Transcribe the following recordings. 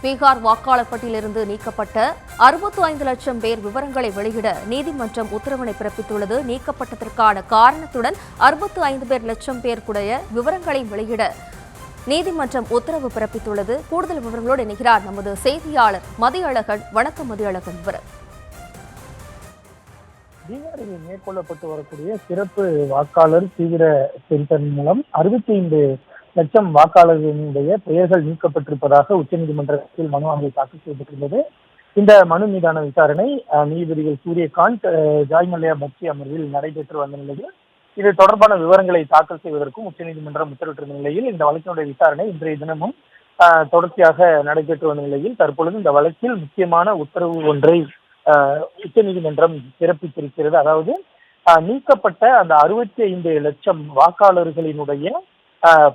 பீகார் வாக்காளர் பட்டியலிருந்து நீக்கப்பட்ட 65 லட்சம் பேர் விவரங்களை வெளியிட நீதிமன்றம் உத்தரவினை பிறப்பித்துள்ளது. நீக்கப்பட்டதற்கான காரணத்துடன் 65 லட்சம் பேருடைய விவரங்களை வெளியிட நீதிமன்றம் உத்தரவு பிறப்பித்துள்ளது. கூடுதல் விவரங்களோடு இணைகிறார் நமது செய்தியாளர் மதியழகன். வணக்கம் மதியழகன். பீகாரில் மேற்கொள்ளப்பட்டு வரக்கூடிய சிறப்பு வாக்காளர் தீவிர திருத்தம் மூலம் 65 லட்சம் வாக்காளர்களுடைய பெயர்கள் நீக்கப்பட்டிருப்பதாக உச்சநீதிமன்றத்தில் மனு ஒன்றை தாக்கல் செய்யப்பட்டுள்ளது. இந்த மனு மீதான விசாரணை நீதிபதிகள் சூரியகாந்த், ஜாய் மல்லையா பக்சி அமர்வில் நடைபெற்று வந்த நிலையில் இது தொடர்பான விவரங்களை தாக்கல் செய்வதற்கும் உச்சநீதிமன்றம் உத்தரவிட்டிருந்த நிலையில் இந்த வழக்கினுடைய விசாரணை இன்றைய தினமும் தொடர்ச்சியாக நடைபெற்று வந்த நிலையில் தற்பொழுது இந்த வழக்கில் முக்கியமான உத்தரவு ஒன்றை உச்சநீதிமன்றம் பிறப்பித்திருக்கிறது. அதாவது நீக்கப்பட்ட அந்த 65 லட்சம் வாக்காளர்களினுடைய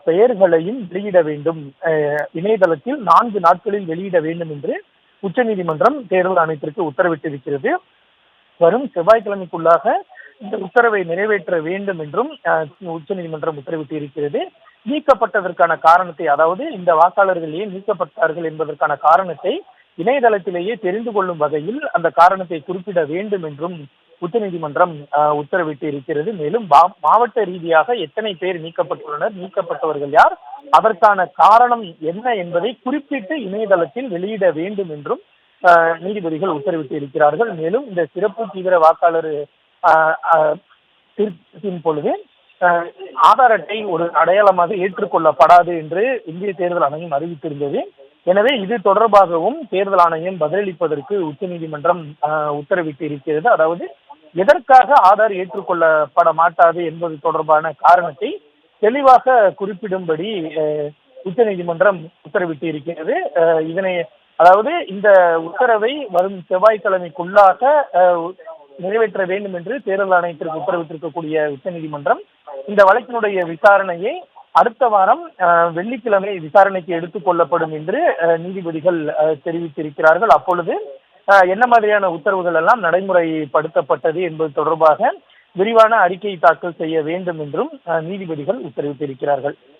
பெயர்களையும் வெளியிட வேண்டும், இணையதளத்தில் 4 நாட்களில் வெளியிட வேண்டும் என்று உச்சநீதிமன்றம் தேர்தல் ஆணையத்திற்கு உத்தரவிட்டிருக்கிறது. வரும் செவ்வாய்க்கிழமைக்குள்ளாக இந்த உத்தரவை நிறைவேற்ற வேண்டும் என்றும் உச்சநீதிமன்றம் உத்தரவிட்டு இருக்கிறது. நீக்கப்பட்டதற்கான காரணத்தை, அதாவது இந்த வாக்காளர்கள் ஏன் நீக்கப்பட்டார்கள் என்பதற்கான காரணத்தை இணையதளத்திலேயே தெரிந்து கொள்ளும் வகையில் அந்த காரணத்தை குறிப்பிட வேண்டும் என்றும் உச்சநீதிமன்றம் உத்தரவிட்டு இருக்கிறது. மேலும் மாவட்ட ரீதியாக எத்தனை பேர் நீக்கப்பட்டுள்ளனர், நீக்கப்பட்டவர்கள் யார், அதற்கான காரணம் என்ன என்பதை குறிப்பிட்டு இணையதளத்தில் வெளியிட வேண்டும் என்றும் நீதிபதிகள் உத்தரவிட்டு இருக்கிறார்கள். மேலும் இந்த சிறப்பு தீவிர வாக்காளர் திருத்தத்தின் பொழுது ஆதார் அட்டை ஒரு அடையாளமாக ஏற்றுக்கொள்ளப்படாது என்று இந்திய தேர்தல் ஆணையம் அறிவித்திருந்தது. எனவே இது தொடர்பாகவும் தேர்தல் ஆணையம் பதிலளிப்பதற்கு உச்சநீதிமன்றம் உத்தரவிட்டு இருக்கிறது. அதாவது எதற்காக ஆதார் ஏற்றுக்கொள்ளப்பட மாட்டாது என்பது தொடர்பான காரணத்தை தெளிவாக குறிப்பிடும்படி உச்சநீதிமன்றம் உத்தரவிட்டு இருக்கிறது. அதாவது இந்த உத்தரவை வரும் செவ்வாய்க்கிழமைக்குள்ளாக நிறைவேற்ற வேண்டும் என்று தேர்தல் ஆணையத்திற்கு உத்தரவிட்டிருக்கக்கூடிய உச்சநீதிமன்றம் இந்த வழக்கினுடைய விசாரணையை அடுத்த வாரம் வெள்ளிக்கிழமை விசாரணைக்கு எடுத்துக் கொள்ளப்படும் என்று நீதிபதிகள் தெரிவித்திருக்கிறார்கள். அப்பொழுது என்ன மாதிரியான உத்தரவுகள் எல்லாம் நடைமுறைப்படுத்தப்பட்டது என்பது தொடர்பாக விரிவான அறிக்கை தாக்கல் செய்ய வேண்டும் என்றும் நீதிபதிகள் உத்தரவிட்டிருக்கிறார்கள்.